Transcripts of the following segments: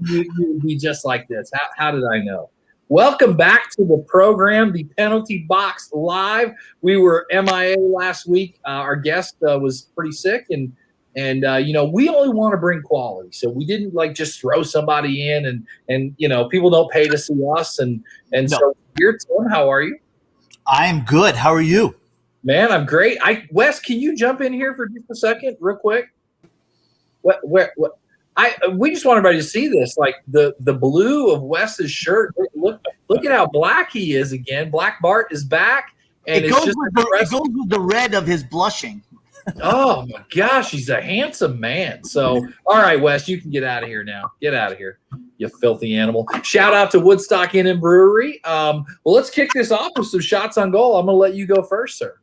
You would be just like this. How did I know? Welcome back to the program, the Penalty Box Live. We were MIA last week. Our guest was pretty sick, and we only want to bring quality, so we didn't just throw somebody in, and people don't pay to see us, and no. So here, Tim, how are you? I am good. How are you? Man, I'm great. Wes, can you jump in here for just a second, real quick? What? We just want everybody to see this, like the blue of Wes's shirt. Look at how black he is again. Black Bart is back, and it goes with the red of his blushing. Oh my gosh, he's a handsome man. So, all right, Wes, you can get out of here now. Get out of here, you filthy animal. Shout out to Woodstock Inn and Brewery. Well, let's kick this off with some shots on goal. I'm going to let you go first, sir.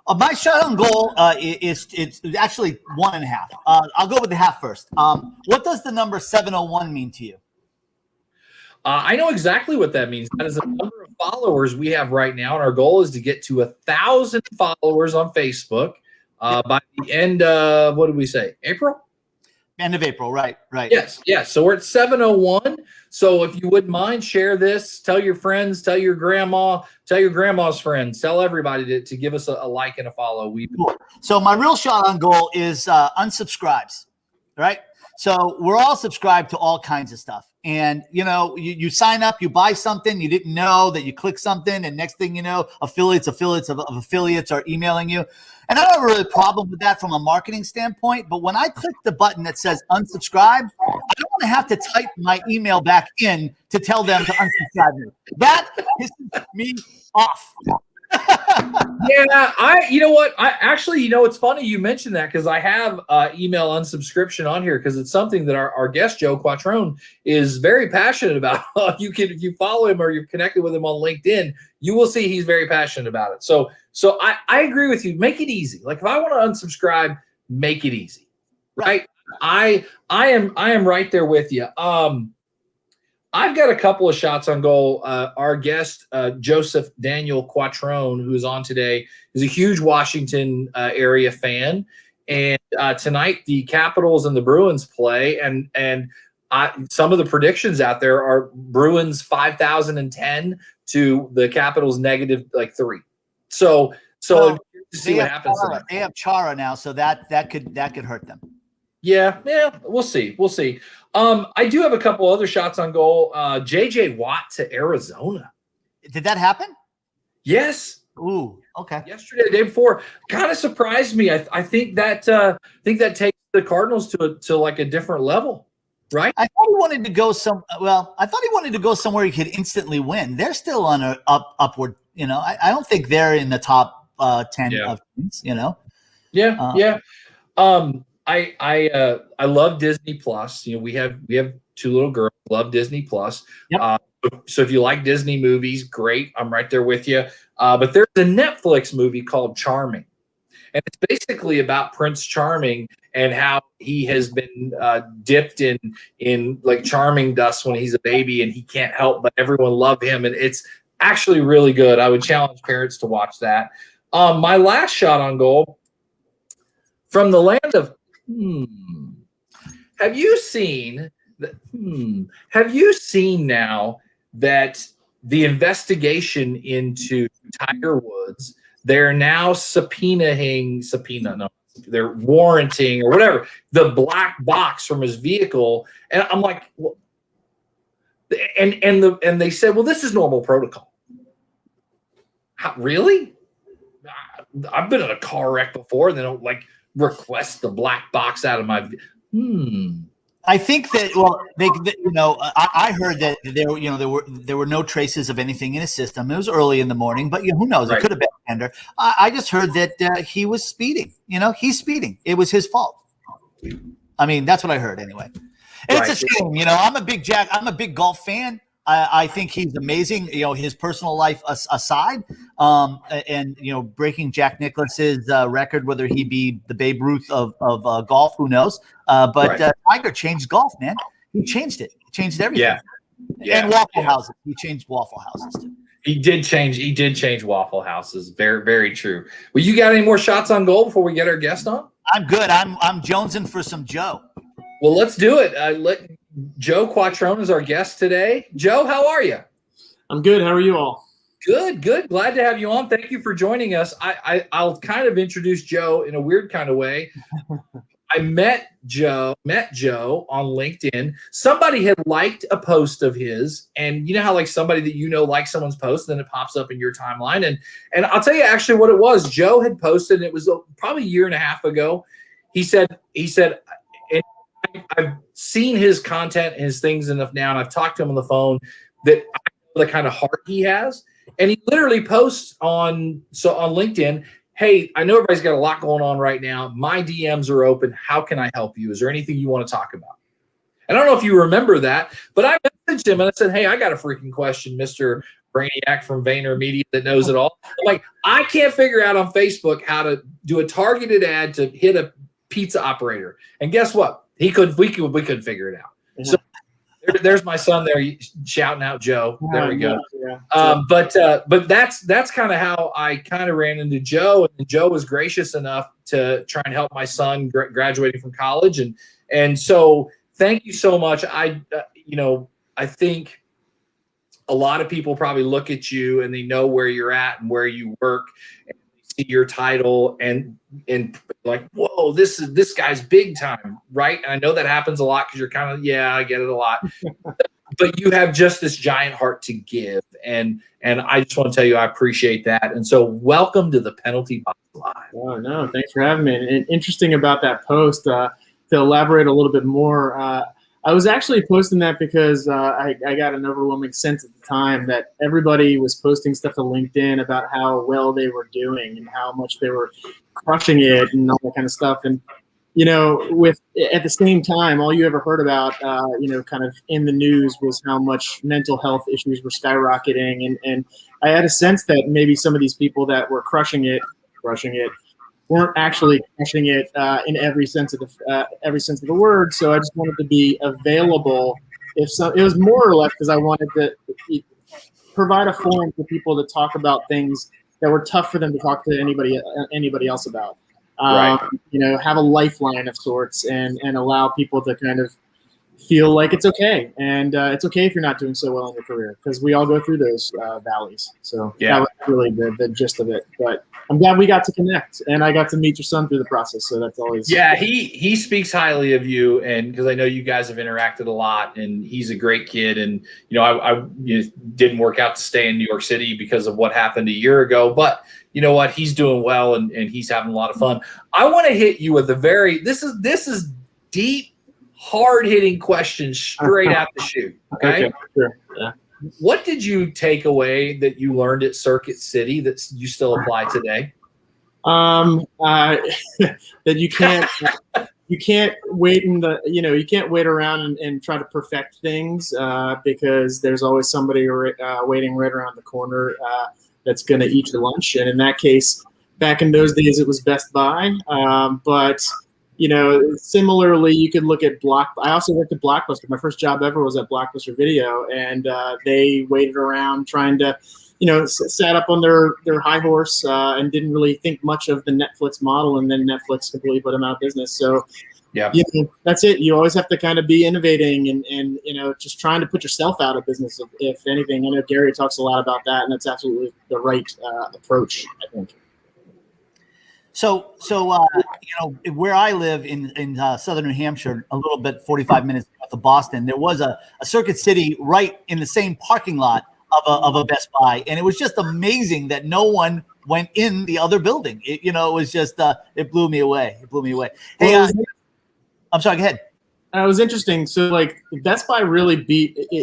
My shot on goal it's actually 1.5. I'll go with the half first. What does the number 701 mean to you? I know exactly what that means. That is the number of followers we have right now, and our goal is to get to 1,000 followers on Facebook by the end of, what did we say, April? End of April, right. Yes. So we're at 701. So if you wouldn't mind, share this. Tell your friends. Tell your grandma. Tell your grandma's friends. Tell everybody to give us a like and a follow. Cool. So my real shot on goal is unsubscribes, right? So we're all subscribed to all kinds of stuff. And, you sign up, you buy something, you didn't know that you click something, and next thing you know, affiliates of affiliates are emailing you. And I don't have a really problem with that from a marketing standpoint, but when I click the button that says unsubscribe, I don't want to have to type my email back in to tell them to unsubscribe me. That pisses me off. Yeah, you know what? It's funny you mentioned that, because I have email unsubscription on here, because it's something that our guest Joe Quattrone is very passionate about. If you follow him or you're connected with him on LinkedIn, you will see he's very passionate about it. So I agree with you. Make it easy. Like, if I want to unsubscribe, make it easy, right? I am right there with you. I've got a couple of shots on goal. Our guest, Joseph Daniel Quattrone, who is on today, is a huge Washington area fan. And tonight, the Capitals and the Bruins play. And some of the predictions out there are Bruins 5,010 to the Capitals -3. So to see what happens tonight. They have Chara now, so that could hurt them. Yeah, we'll see. I do have a couple other shots on goal. JJ Watt to Arizona. Did that happen? Yes. Ooh, okay. Yesterday, the day before, kind of surprised me. I think that takes the Cardinals to like a different level, right? I thought he wanted to go somewhere he could instantly win. They're still on an upward. I don't think they're in the top 10 of teams. Yeah. I love Disney Plus. We have two little girls, love Disney Plus. Yep. So if you like Disney movies, great. I'm right there with you. But there's a Netflix movie called Charming, and it's basically about Prince Charming and how he has been dipped in like charming dust when he's a baby, and he can't help but everyone love him, and it's actually really good. I would challenge parents to watch that. My last shot on goal, from the land of Have you seen now that the investigation into Tiger Woods, they're now they're warranting or whatever the black box from his vehicle, and I'm like, well, and they said, well, this is normal protocol. Really? I've been in a car wreck before, and they don't request the black box out of my. I think that I heard that there were no traces of anything in his system. It was early in the morning, but who knows? Right. It could have been a tender. I just heard that he was speeding. He's speeding. It was his fault. I mean, that's what I heard anyway. And It's a shame. I'm a big golf fan. I think he's amazing. His personal life aside, and breaking Jack Nicklaus's record, whether he be the Babe Ruth of golf, who knows? But Tiger changed golf, man. He changed it. He changed everything. Yeah. And Waffle Houses. He changed Waffle Houses too. He did change Waffle Houses. Very, very true. Well, you got any more shots on goal before we get our guest on? I'm good. I'm jonesing for some Joe. Well, let's do it. Joe Quattrone is our guest today. Joe, how are you? I'm good. How are you all? Good. Glad to have you on. Thank you for joining us. I'll kind of introduce Joe in a weird kind of way. I met Joe on LinkedIn. Somebody had liked a post of his, and you know how like somebody that you know likes someone's post, then it pops up in your timeline. And I'll tell you actually what it was. Joe had posted, and it was probably a year and a half ago. He said, and I've seen his content and his things enough now, and I've talked to him on the phone that I know the kind of heart he has. And he literally posts on LinkedIn, hey, I know everybody's got a lot going on right now. My DMs are open. How can I help you? Is there anything you want to talk about? And I don't know if you remember that, but I messaged him and I said, hey, I got a freaking question, Mr. Brainiac from VaynerMedia that knows it all. I'm like, I can't figure out on Facebook how to do a targeted ad to hit a pizza operator. And guess what? We couldn't figure it out. Yeah. So there's my son there shouting out Joe. There we go. Yeah. But that's kind of how I kind of ran into Joe, and Joe was gracious enough to try and help my son graduating from college, and so thank you so much. I think a lot of people probably look at you and they know where you're at and where you work, and see your title and like, whoa, this guy's big time, right? And I know that happens a lot because you're kind of, I get it a lot. But you have just this giant heart to give, and I just want to tell you I appreciate that. And so welcome to the Penalty Box Live. Oh no, thanks for having me. And interesting about that post, to elaborate a little bit more, I was actually posting that because I got an overwhelming sense at the time that everybody was posting stuff to LinkedIn about how well they were doing and how much they were crushing it and all that kind of stuff. And, at the same time, all you ever heard about, kind of in the news was how much mental health issues were skyrocketing. And I had a sense that maybe some of these people that were crushing it, weren't actually crushing it in every sense of the word. So I just wanted to be available. It was more or less because I wanted to provide a forum for people to talk about things that were tough for them to talk to anybody else about. Right. Have a lifeline of sorts and allow people to kind of feel like it's okay. And it's okay if you're not doing so well in your career, because we all go through those valleys. So that was really the gist of it. But I'm glad we got to connect, and I got to meet your son through the process. So that's always he speaks highly of you, and because I know you guys have interacted a lot, and he's a great kid. And I didn't work out to stay in New York City because of what happened a year ago, but you know what, he's doing well, and he's having a lot of fun. I want to hit you with this is deep, hard-hitting questions straight out the chute. Okay, sure. Yeah. What did you take away that you learned at Circuit City that you still apply today? That you can't wait you can't wait around and try to perfect things because there's always somebody waiting right around the corner that's going to eat your lunch. And in that case, back in those days, it was Best Buy. But similarly, you could look at I also worked at Blockbuster. My first job ever was at Blockbuster Video, and they waited around trying to, sat up on their high horse and didn't really think much of the Netflix model, and then Netflix completely put them out of business. So, that's it. You always have to kind of be innovating and just trying to put yourself out of business, if anything. I know Gary talks a lot about that, and that's absolutely the right approach, I think. So where I live in southern New Hampshire, a little bit 45 minutes north of Boston, there was a Circuit City right in the same parking lot of a Best Buy, and it was just amazing that no one went in the other building. It was just it blew me away. Hey, I'm sorry. Go ahead. It was interesting. So, like, Best Buy really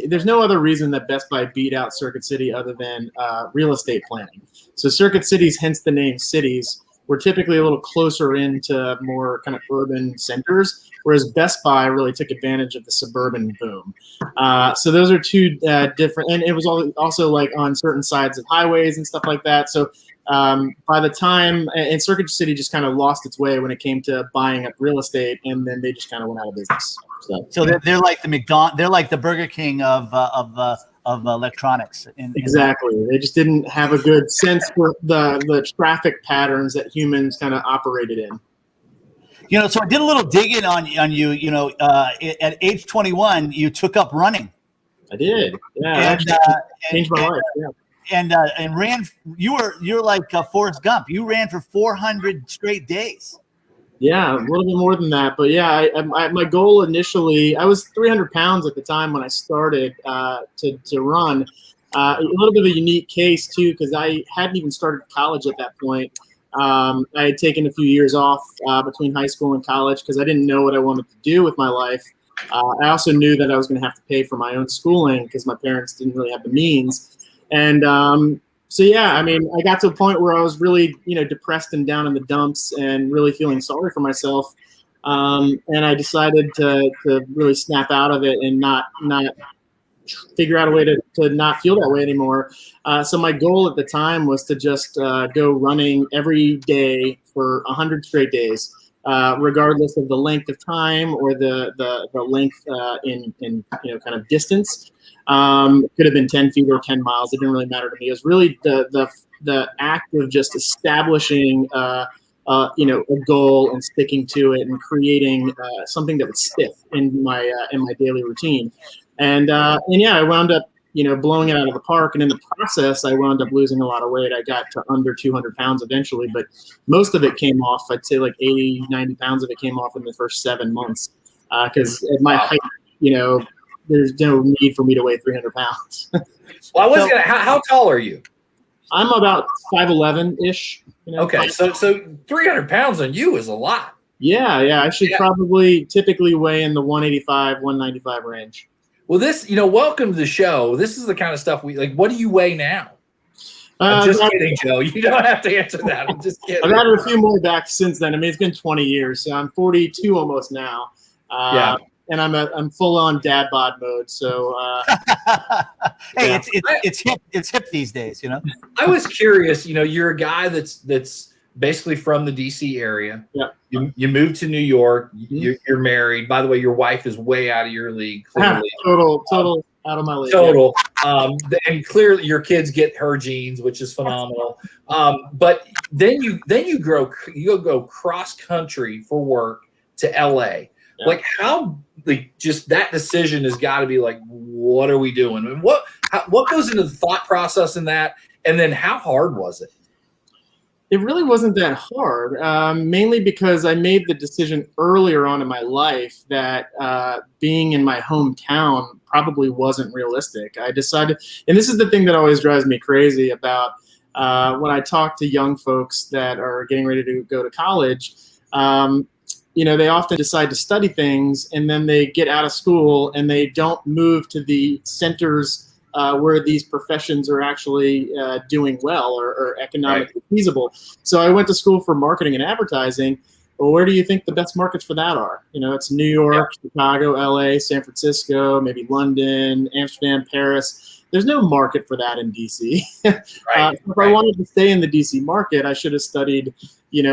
there's no other reason that Best Buy beat out Circuit City other than real estate planning. So, Circuit Cities, hence the name cities, we're typically a little closer into more kind of urban centers, whereas Best Buy really took advantage of the suburban boom. So those are two different, and it was also like on certain sides of highways and stuff like that. So by the time, and Circuit City just kind of lost its way when it came to buying up real estate, and then they just kind of went out of business. So they're like they're like the Burger King of electronics. Exactly. They just didn't have a good sense for the traffic patterns that humans kind of operated in. So I did a little digging on you. At age 21, you took up running. I did. Yeah, and changed my life. Yeah. And ran. You're like Forrest Gump. You ran for 400 straight days. Yeah, a little bit more than that, but yeah, my goal initially, I was 300 pounds at the time when I started to run. A little bit of a unique case too, because I hadn't even started college at that point. I had taken a few years off between high school and college because I didn't know what I wanted to do with my life. I also knew that I was going to have to pay for my own schooling because my parents didn't really have the means. And so, yeah, I mean, I got to a point where I was really, depressed and down in the dumps and really feeling sorry for myself. And I decided to really snap out of it and not figure out a way to not feel that way anymore. So my goal at the time was to just go running every day for 100 straight days, regardless of the length of time or the length in kind of distance. Could have been 10 feet or 10 miles. It didn't really matter to me. It was really the act of just establishing a goal and sticking to it and creating something that would stick in my daily routine. And yeah, I wound up, blowing it out of the park. And in the process, I wound up losing a lot of weight. I got to under 200 pounds eventually, but most of it came off. I'd say like 80, 90 pounds of it came off in the first 7 months. Because at my height, there's no need for me to weigh 300 pounds. Well, I was how tall are you? I'm about 5'11"-ish. Okay, so 300 pounds on you is a lot. Yeah. I should probably typically weigh in the 185, 195 range. Well, this, welcome to the show. This is the kind of stuff we like. What do you weigh now? I'm just kidding, Joe. You don't have to answer that. I'm just kidding. I've added a few more back since then. I mean, it's been 20 years, so I'm 42 almost now. Yeah. And I'm full on dad bod mode. So hey, it's hip these days, I was curious. You're a guy that's basically from the DC area. Yeah. You moved to New York. You're married. By the way, your wife is way out of your league. Clearly. Total out of my league. Total. And clearly your kids get her genes, which is phenomenal. But then you go cross country for work to LA. Yeah. Like how just that decision has got to be like, what are we doing? And what goes into the thought process in that? And then how hard was it? It really wasn't that hard, mainly because I made the decision earlier on in my life that being in my hometown probably wasn't realistic. I decided, and this is the thing that always drives me crazy about when I talk to young folks that are getting ready to go to college. They often decide to study things and then they get out of school and they don't move to the centers where these professions are actually doing well or economically feasible. So I went to school for marketing and advertising. Well, where do you think the best markets for that are? It's New York, Chicago, LA, San Francisco, maybe London, Amsterdam, Paris. There's no market for that in DC. If I wanted to stay in the DC market, I should have studied,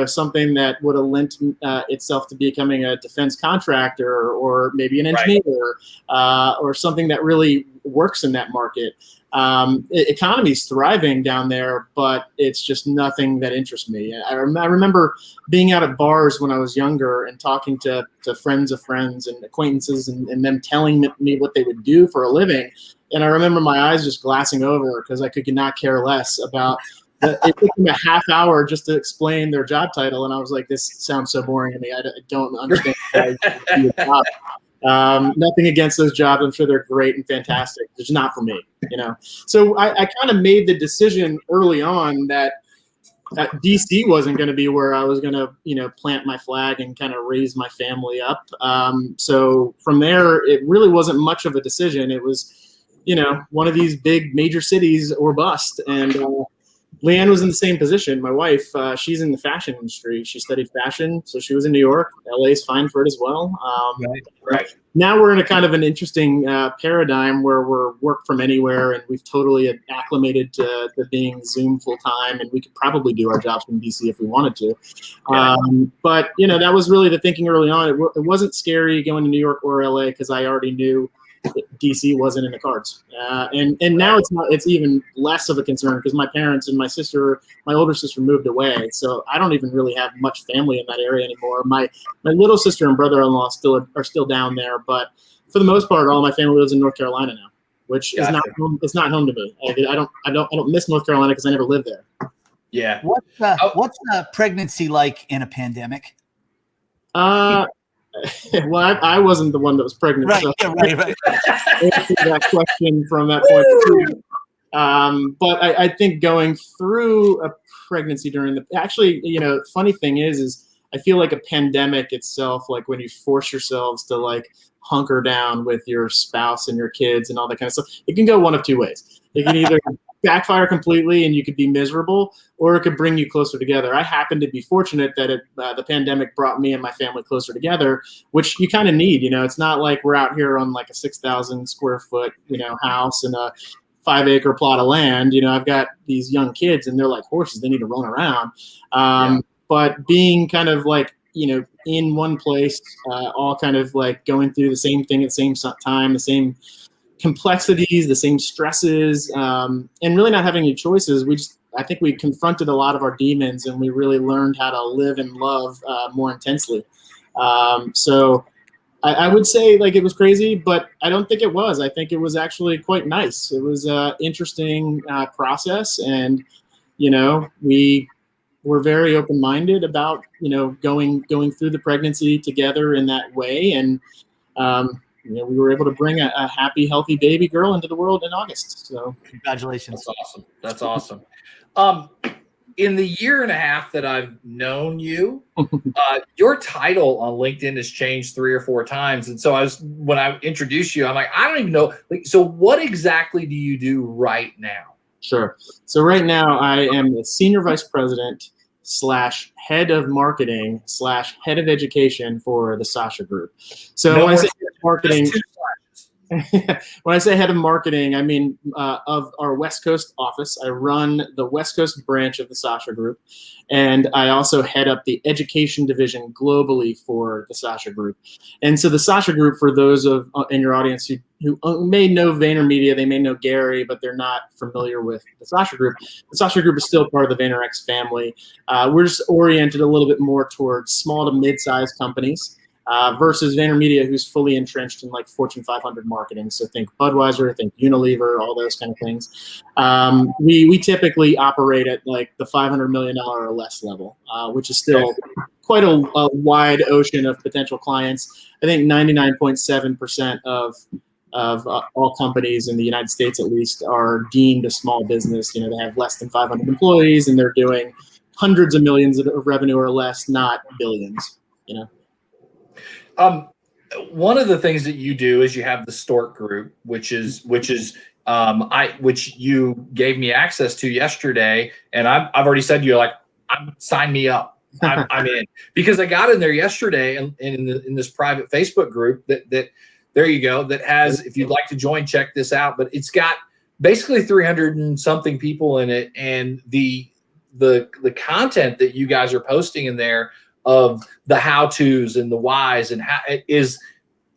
something that would have lent itself to becoming a defense contractor or maybe an engineer or something that really works in that market. Economy's thriving down there, but it's just nothing that interests me. I remember being out at bars when I was younger and talking to friends of friends and acquaintances and them telling me what they would do for a living. And I remember my eyes just glassing over because I could not care less about it took them a half hour just to explain their job title. And I was like, this sounds so boring to me. I don't understand why I do a job. Nothing against those jobs. I'm sure they're great and fantastic. It's not for me, So I kind of made the decision early on that DC wasn't going to be where I was going to, plant my flag and kind of raise my family up. So from there, it really wasn't much of a decision. It was, one of these big major cities or bust. And Leanne was in the same position. My wife, she's in the fashion industry. She studied fashion, so she was in New York. LA is fine for it as well. Right. Now we're in a kind of an interesting paradigm where we're work from anywhere, and we've totally acclimated to being Zoom full time, and we could probably do our jobs from DC if we wanted to. But that was really the thinking early on. It wasn't scary going to New York or LA because I already knew DC wasn't in the cards. And now it's even less of a concern because my parents and my older sister moved away. So I don't even really have much family in that area anymore. My little sister and brother-in-law are still down there, but for the most part, all my family lives in North Carolina now, which is not home. It's not home to me. I don't miss North Carolina because I never lived there. Yeah. What's pregnancy like in a pandemic? Well, I wasn't the one that was pregnant. Right, so right. answer that question from that point. But I think going through a pregnancy actually, funny thing is I feel like a pandemic itself, like when you force yourselves to like hunker down with your spouse and your kids and all that kind of stuff, it can go one of two ways. It can either backfire completely and you could be miserable, or it could bring you closer together. I happen to be fortunate that the pandemic brought me and my family closer together, which you kind of need. It's not like we're out here on like a 6,000 square foot, house and a 5-acre plot of land. I've got these young kids and they're like horses. They need to run around. But being kind of like, in one place, all kind of like going through the same thing at the same time, the same complexities, the same stresses, and really not having any choices. I think we confronted a lot of our demons and we really learned how to live and love more intensely. So I would say like it was crazy, but I don't think it was. I think it was actually quite nice. It was an interesting process, and we were very open-minded about going through the pregnancy together in that way, and we were able to bring a happy, healthy baby girl into the world in August. So congratulations. That's awesome. In the year and a half that I've known you, your title on LinkedIn has changed 3 or 4 times. And so when I introduced you, I'm like, I don't even know. So what exactly do you do right now? Sure. So right now I am the senior vice president / head of marketing / head of education for the Sasha Group. So when I say marketing, when I say head of marketing, I mean of our West Coast office. I run the West Coast branch of the Sasha Group, and I also head up the education division globally for the Sasha Group. And so the Sasha Group, for those in your audience who may know VaynerMedia, they may know Gary, but they're not familiar with the Sasha Group. The Sasha Group is still part of the VaynerX family. We're just oriented a little bit more towards small to mid-sized companies. Versus VaynerMedia, who's fully entrenched in like Fortune 500 marketing. So think Budweiser, think Unilever, all those kind of things. We typically operate at like the $500 million or less level, which is still quite a wide ocean of potential clients. I think 99.7% of all companies in the United States, at least, are deemed a small business. They have less than 500 employees, and they're doing hundreds of millions of revenue or less, not billions. One of the things that you do is you have the Stork Group, which you gave me access to yesterday, and I've already said to you, like, sign me up. I'm in, because I got in there yesterday and in this private Facebook group that there you go, that has, if you'd like to join, check this out. But it's got basically 300 and something people in it, and the content that you guys are posting in there of the how-tos and the whys and how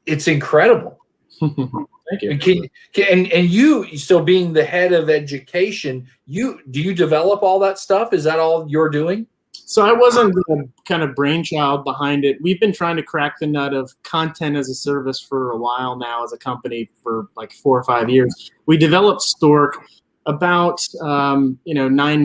it's incredible. Thank you. And you, so being the head of education, do you develop all that stuff? Is that all you're doing? So I wasn't the kind of brainchild behind it. We've been trying to crack the nut of content as a service for a while now as a company, for like 4 or 5 years. We developed Stork about 9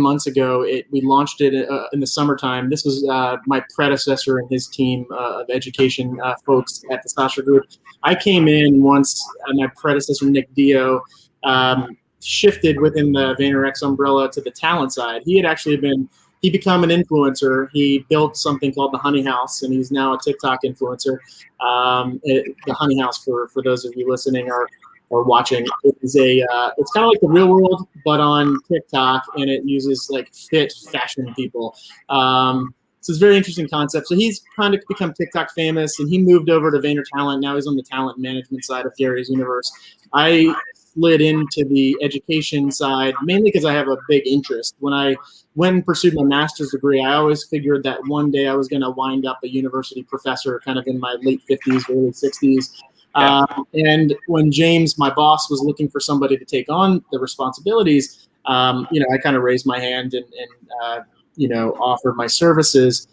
months ago. We launched it in the summertime. This was my predecessor and his team of education folks at the Sasha Group. I came in once my predecessor, Nick Dio, shifted within the VaynerX umbrella to the talent side. He become an influencer. He built something called the Honey House, and he's now a TikTok influencer. The Honey House, for those of you listening or watching, it's kind of like the real world, but on TikTok, and it uses like fit fashion people. So it's a very interesting concept. So he's kind of become TikTok famous, and he moved over to Vayner Talent. Now he's on the talent management side of Gary's universe. I slid into the education side mainly because I have a big interest. When I went and pursued my master's degree, I always figured that one day I was going to wind up a university professor, kind of in my late 50s, early 60s. And when James, my boss, was looking for somebody to take on the responsibilities, I kind of raised my hand and offered my services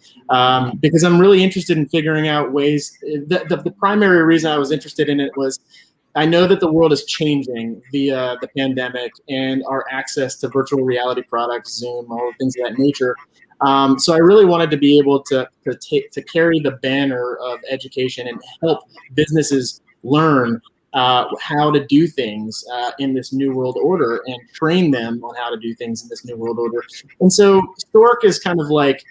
because I'm really interested in figuring out ways. The primary reason I was interested in it was I know that the world is changing via the pandemic and our access to virtual reality products, Zoom, all the things of that nature. So I really wanted to be able to carry the banner of education and help businesses learn how to do things in this new world order and train them on how to do things in this new world order. And so Stork is kind of like,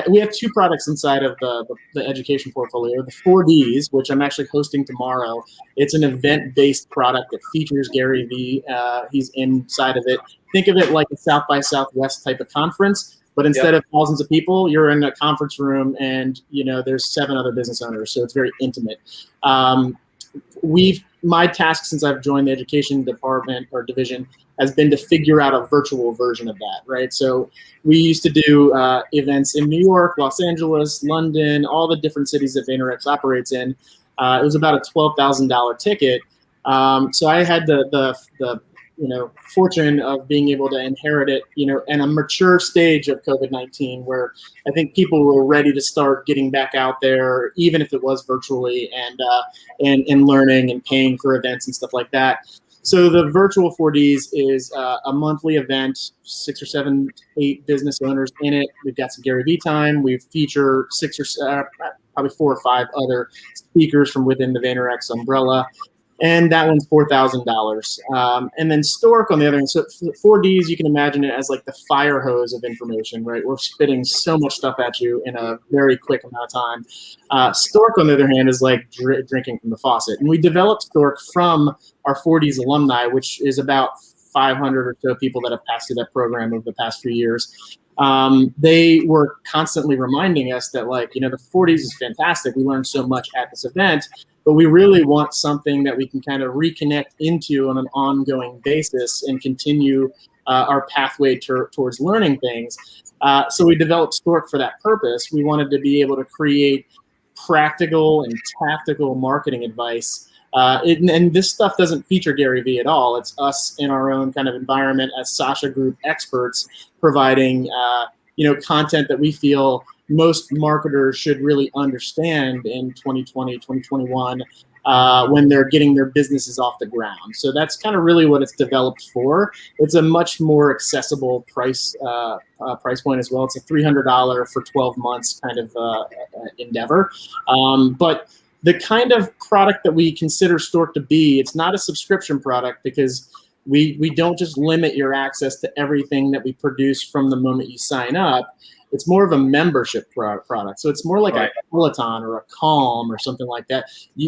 we have two products inside of the education portfolio, the 4Ds, which I'm actually hosting tomorrow. It's an event-based product that features Gary Vee. He's inside of it. Think of it like a South by Southwest type of conference, but instead of thousands of people, you're in a conference room and there's 7 other business owners, so it's very intimate. My task since I've joined the education department or division has been to figure out a virtual version of that, right? So we used to do events in New York, Los Angeles, London, all the different cities that VaynerX operates in. It was about a $12,000 ticket. So I had the fortune of being able to inherit it, in a mature stage of COVID-19 where I think people were ready to start getting back out there, even if it was virtually, and learning and paying for events and stuff like that. So the virtual 4Ds is a monthly event, 6 or 7, 8 business owners in it. We've got some Gary Vee time. We feature probably 4 or 5 other speakers from within the VaynerX umbrella. And that one's $4,000. And then Stork on the other end. So 4Ds, you can imagine it as like the fire hose of information, right? We're spitting so much stuff at you in a very quick amount of time. Stork, on the other hand, is like drinking from the faucet. And we developed Stork from our 4Ds alumni, which is about 500 or so people that have passed through that program over the past few years. They were constantly reminding us that, the 4Ds is fantastic. We learned so much at this event. But we really want something that we can kind of reconnect into on an ongoing basis and continue our pathway towards learning things. So we developed Stork for that purpose. We wanted to be able to create practical and tactical marketing advice. And this stuff doesn't feature Gary Vee at all. It's us in our own kind of environment as Sasha Group experts providing content that we feel most marketers should really understand in 2020, 2021, when they're getting their businesses off the ground. So that's kind of really what it's developed for. It's a much more accessible price point as well. It's a $300 for 12 months kind of endeavor. But the kind of product that we consider Stork to be, it's not a subscription product because we don't just limit your access to everything that we produce from the moment you sign up. It's more of a membership product. So it's more like a Peloton or a Calm or something like that.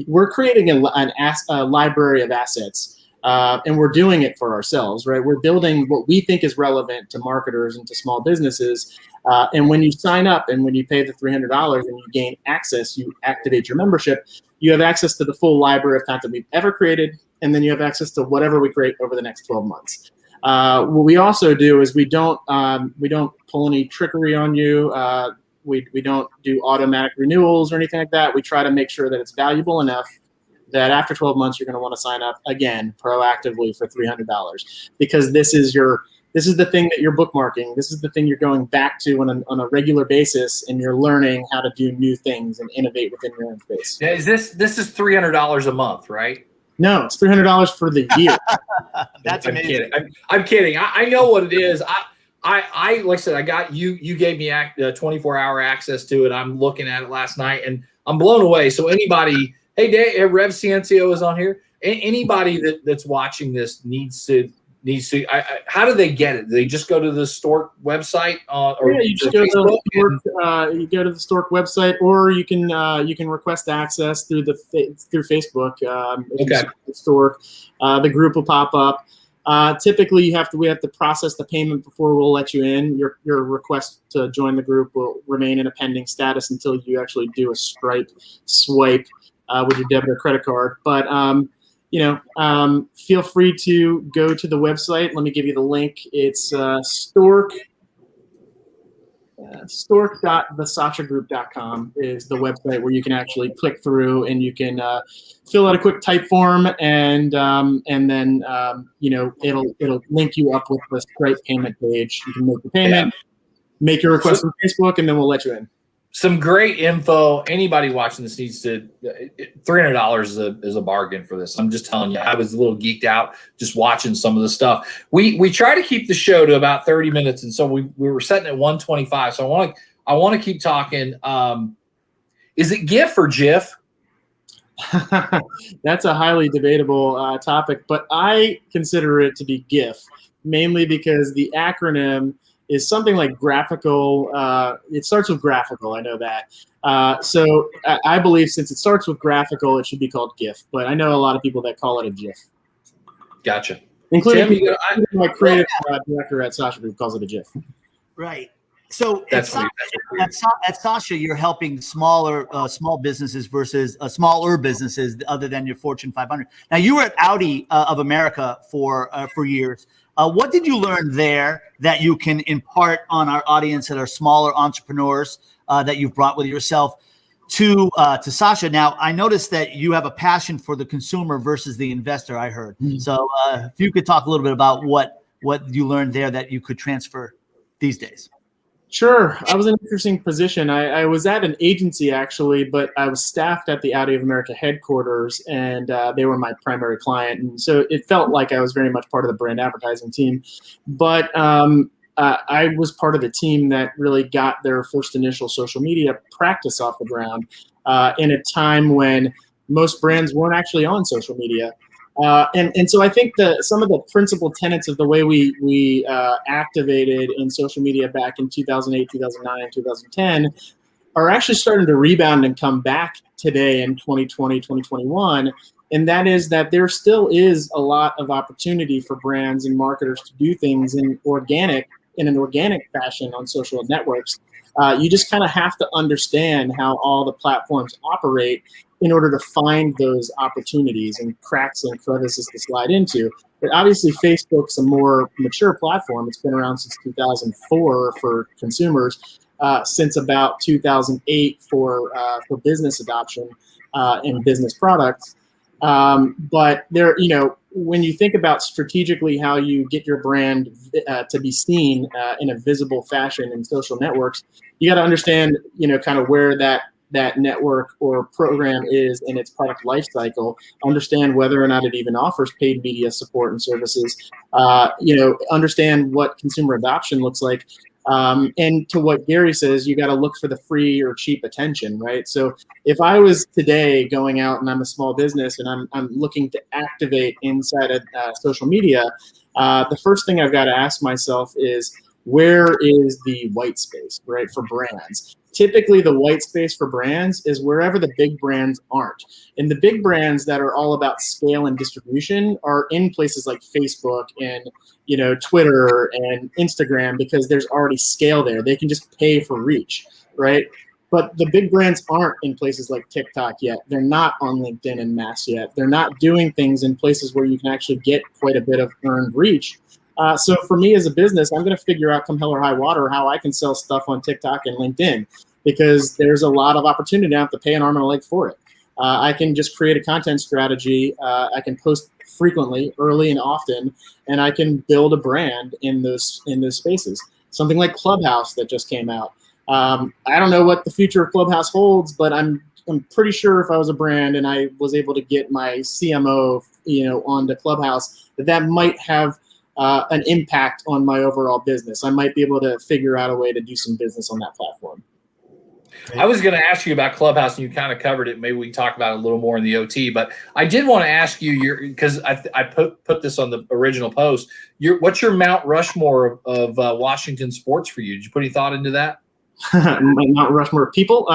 We're creating a library of assets, and we're doing it for ourselves, right? We're building what we think is relevant to marketers and to small businesses. And when you sign up and when you pay the $300 and you gain access, you activate your membership, you have access to the full library of content we've ever created, and then you have access to whatever we create over the next 12 months. What we also do is we don't pull any trickery on you. We don't do automatic renewals or anything like that. We try to make sure that it's valuable enough that after 12 months you're going to want to sign up again proactively for $300 because this is the thing that you're bookmarking. This is the thing you're going back to on a regular basis, and you're learning how to do new things and innovate within your own space. Yeah, this is $300 a month, right? No, it's $300 for the year. That's amazing. I'm kidding. I know what it is. I like I said, I got you gave me 24-hour access to it. I'm looking at it last night and I'm blown away. So anybody, hey, Rev Ciencio is on here. Anybody that's watching this needs to. How do they get it? Do they just go to the Stork website, or you just go to you go to the Stork website, or you can request access through Facebook. Stork, the group will pop up. Typically, we have to process the payment before we'll let you in. Your request to join the group will remain in a pending status until you actually do a Stripe swipe with your debit or credit card. But feel free to go to the website. Let me give you the link. It's Stork. Stork.thesachagroup.com is the website where you can actually click through and you can fill out a quick type form, and then it'll link you up with the Stripe payment page. You can make the payment, make your request on Facebook, and then we'll let you in. Some great info. Anybody watching this needs to. $300 is a bargain for this. I'm just telling you. I was a little geeked out just watching some of the stuff. We try to keep the show to about 30 minutes, and so we were setting at 125. So I want to keep talking. Is it GIF or GIF? That's a highly debatable topic, but I consider it to be GIF, mainly because the acronym is something like graphical. It starts with graphical. I know that. So I believe since it starts with graphical, it should be called GIF. But I know a lot of people that call it a GIF. Gotcha. Including my creative director at Sasha Group calls it a GIF. Right. So at Sasha, you're helping small businesses versus smaller businesses other than your Fortune 500. Now, you were at Audi of America for years. What did you learn there that you can impart on our audience that are smaller entrepreneurs that you've brought with yourself to Sasha? Now, I noticed that you have a passion for the consumer versus the investor, I heard. Mm-hmm. So if you could talk a little bit about what you learned there that you could transfer these days. Sure. I was in an interesting position. I was at an agency, actually, but I was staffed at the Audi of America headquarters, and they were my primary client. And so it felt like I was very much part of the brand advertising team. But I was part of the team that really got their first initial social media practice off the ground in a time when most brands weren't actually on social media. And so I think some of the principal tenets of the way we activated in social media back in 2008, 2009, 2010 are actually starting to rebound and come back today in 2020, 2021. And that is that there still is a lot of opportunity for brands and marketers to do things in an organic fashion on social networks. You just kind of have to understand how all the platforms operate in order to find those opportunities and cracks and crevices to slide into. But obviously, Facebook's a more mature platform. It's been around since 2004 for consumers, since about 2008 for business adoption and business products. But there, when you think about strategically how you get your brand to be seen in a visible fashion in social networks, you got to understand, kind of where that network or program is in its product life cycle, understand whether or not it even offers paid media support and services, understand what consumer adoption looks like. And to what Gary says, you got to look for the free or cheap attention, right? So if I was today going out and I'm a small business and I'm looking to activate inside of social media, the first thing I've got to ask myself is, where is the white space, right, for brands? Typically, the white space for brands is wherever the big brands aren't. And the big brands that are all about scale and distribution are in places like Facebook and Twitter and Instagram, because there's already scale there. They can just pay for reach, right? But the big brands aren't in places like TikTok yet. They're not on LinkedIn en masse yet. They're not doing things in places where you can actually get quite a bit of earned reach. So for me as a business, I'm going to figure out, come hell or high water, how I can sell stuff on TikTok and LinkedIn, because there's a lot of opportunity. I have to pay an arm and a leg for it. I can just create a content strategy. I can post frequently, early and often, and I can build a brand in those spaces. Something like Clubhouse that just came out. I don't know what the future of Clubhouse holds, but I'm pretty sure if I was a brand and I was able to get my CMO, onto Clubhouse, that might have an impact on my overall business. I might be able to figure out a way to do some business on that platform. I was going to ask you about Clubhouse, and you kind of covered it. Maybe we can talk about it a little more in the OT. But I did want to ask you, because I put this on the original post. What's your Mount Rushmore of Washington sports for you? Did you put any thought into that? Mount Rushmore people.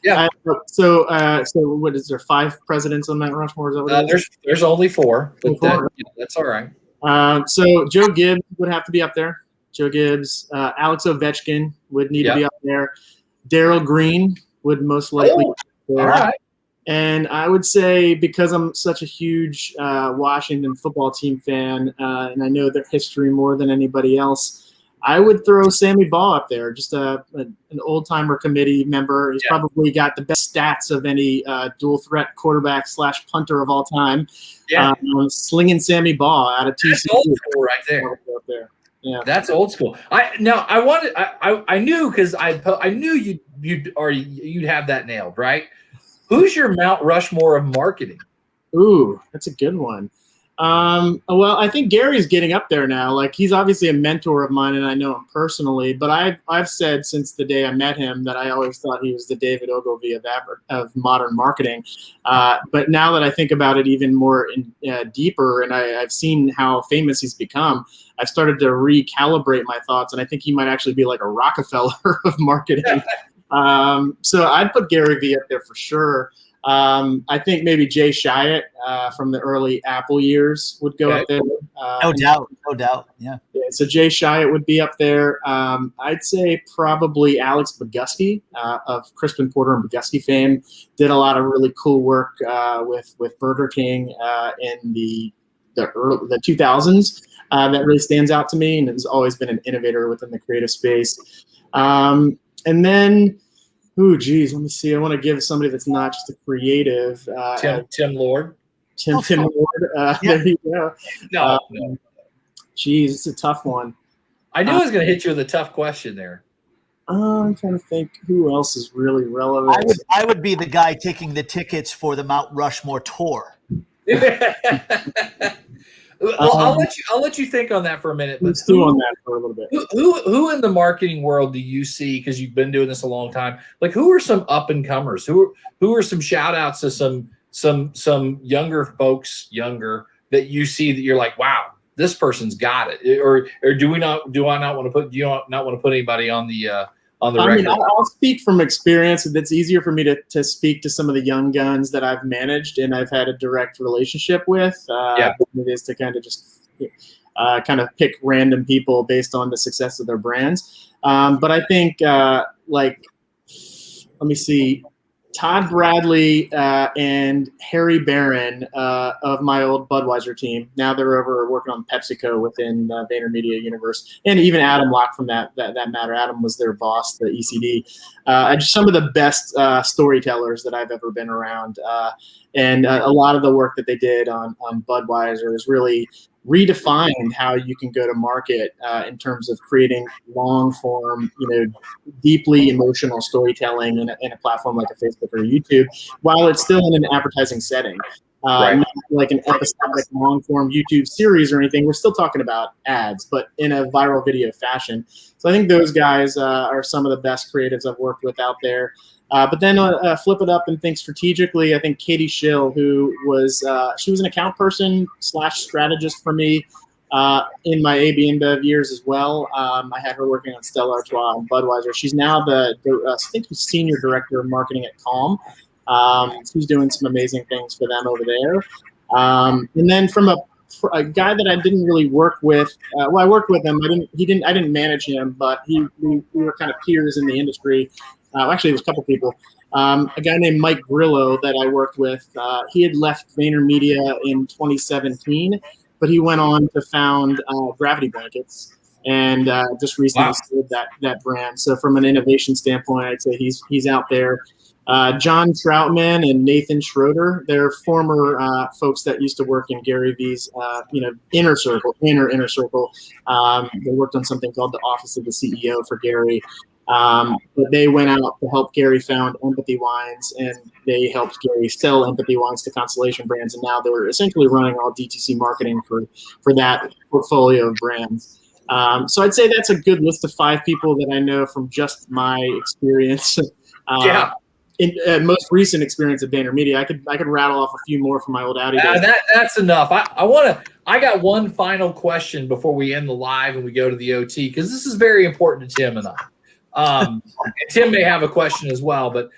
Yeah. So what is there? 5 presidents on Mount Rushmore? Is that what it is? There's only 4. But that's all right. So Joe Gibbs would have to be up there. Joe Gibbs, Alex Ovechkin would need to be up there. Darryl Green would most likely be there. All right. And I would say, because I'm such a huge Washington football team fan, and I know their history more than anybody else, I would throw Sammy Baugh up there, just an old-timer committee member. He's probably got the best stats of any dual-threat quarterback / punter of all time. Yeah. Slinging Sammy Baugh out of TCU. That's old school right there. Yeah, that's old school. I knew because I knew you'd have that nailed, right? Who's your Mount Rushmore of marketing? Ooh, that's a good one. Well, I think Gary's getting up there now. Like, he's obviously a mentor of mine, and I know him personally. But I've said since the day I met him that I always thought he was the David Ogilvy of modern marketing. But now that I think about it even more deeper, and I've seen how famous he's become, I've started to recalibrate my thoughts, and I think he might actually be like a Rockefeller of marketing. So I'd put Gary Vee up there for sure. I think maybe Jay Chiat from the early Apple years would go up there. No doubt. Yeah. So Jay Chiat would be up there. I'd say probably Alex Bogusky of Crispin Porter and Bogusky fame did a lot of really cool work with Burger King in the 2000s. That really stands out to me, and has always been an innovator within the creative space. And then, let me see. I want to give somebody that's not just a creative. Tim Lord. Tim Lord. There you go. No. It's a tough one. I knew I was going to hit you with a tough question there. I'm trying to think who else is really relevant. I would be the guy taking the tickets for the Mount Rushmore tour. Well, I'll let you think on that for a minute. Let's do on that for a little bit. Who in the marketing world do you see, because you've been doing this a long time? Like, who are some up and comers? Who are some shout outs to some younger folks, that you see that you're like, wow, this person's got it? Or do I not want to put anybody on the record? I'll speak from experience. It's easier for me to speak to some of the young guns that I've managed and I've had a direct relationship with. Than it is to kind of just kind of pick random people based on the success of their brands. But I think let me see. Todd Bradley and Harry Barron of my old Budweiser team. Now they're over working on PepsiCo within the VaynerMedia universe, and even Adam Locke from that matter. Adam was their boss, the ECD. Just some of the best storytellers that I've ever been around, and a lot of the work that they did on Budweiser is really redefined how you can go to market in terms of creating long form, deeply emotional storytelling in a platform like a Facebook or YouTube, while it's still in an advertising setting. Not like an episodic long form YouTube series or anything. We're still talking about ads, but in a viral video fashion. So I think those guys are some of the best creatives I've worked with out there. But then flip it up and think strategically. I think Katie Schill, who was she was an account person / strategist for me in my AB InBev years as well. I had her working on Stella Artois and Budweiser. She's now I think senior director of marketing at Calm. She's doing some amazing things for them over there. And then from a guy that I didn't really work with. I worked with him. I didn't manage him, but we were kind of peers in the industry. Actually, there's a couple people. A guy named Mike Grillo that I worked with. He had left VaynerMedia in 2017, but he went on to found Gravity Blankets and just recently sold that brand. So from an innovation standpoint, I'd say he's out there. John Troutman and Nathan Schroeder, they're former folks that used to work in Gary Vee's inner circle. They worked on something called the Office of the CEO for Gary. But they went out to help Gary found Empathy Wines, and they helped Gary sell Empathy Wines to Constellation Brands, and now they're essentially running all DTC marketing for that portfolio of brands. So I'd say that's a good list of 5 people that I know from just my experience. In most recent experience at VaynerMedia. I could rattle off a few more from my old Audi days. That's enough. I got one final question before we end the live and we go to the OT, because this is very important to Tim and I. And Tim may have a question as well, but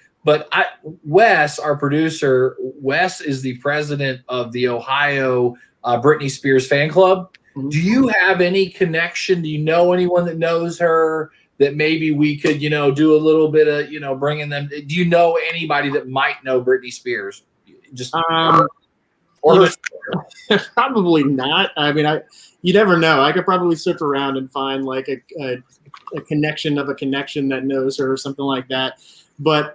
Wes, our producer, Wes is the president of the Ohio Britney Spears fan club. Mm-hmm. Do you have any connection? Do you know anyone that knows her that maybe we could, do a little bit of, bringing them? Do you know anybody that might know Britney Spears? Or Probably not. I mean, you never know. I could probably search around and find like a connection of a connection that knows her or something like that. But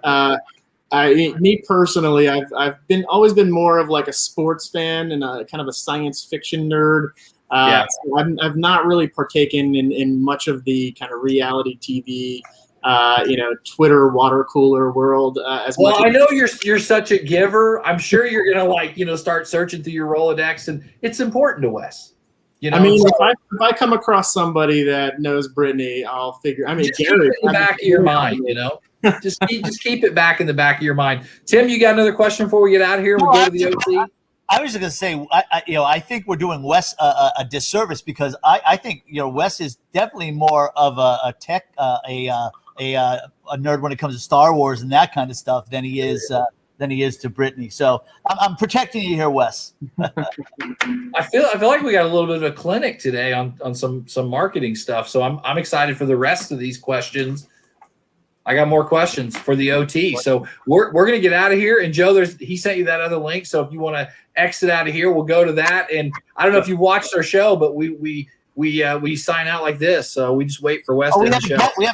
me personally, I've always been more of like a sports fan and a kind of a science fiction nerd. So I've not really partaken in much of the kind of reality TV, Twitter water cooler world as much. Well, I know you're such a giver. I'm sure you're gonna start searching through your Rolodex, and it's important to Wes. I mean, if I come across somebody that knows Brittany, I'll figure. I mean, just Gary, keep it in the back of your mind, just keep it back in the back of your mind. Tim, you got another question before we get out of here and we go to the OT? I was just going to say, I think we're doing Wes a disservice because I think Wes is definitely more of a tech a nerd when it comes to Star Wars and that kind of stuff than he is to Brittany. So I'm protecting you here, Wes. I feel like we got a little bit of a clinic today on some marketing stuff. So I'm excited for the rest of these questions. I got more questions for the OT. So we're gonna get out of here. And Joe, he sent you that other link. So if you want to exit out of here, we'll go to that. And I don't know if you watched our show, but we sign out like this. So we just wait for Wes to end the show. We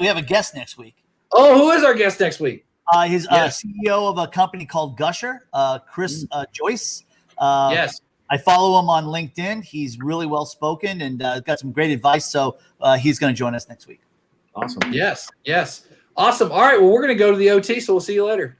have a guest next week. Oh, who is our guest next week? His CEO of a company called Gusher, Chris Joyce. Yes. I follow him on LinkedIn. He's really well spoken and got some great advice. So he's going to join us next week. Awesome. Yes. Awesome. All right. Well, we're going to go to the OT. So we'll see you later.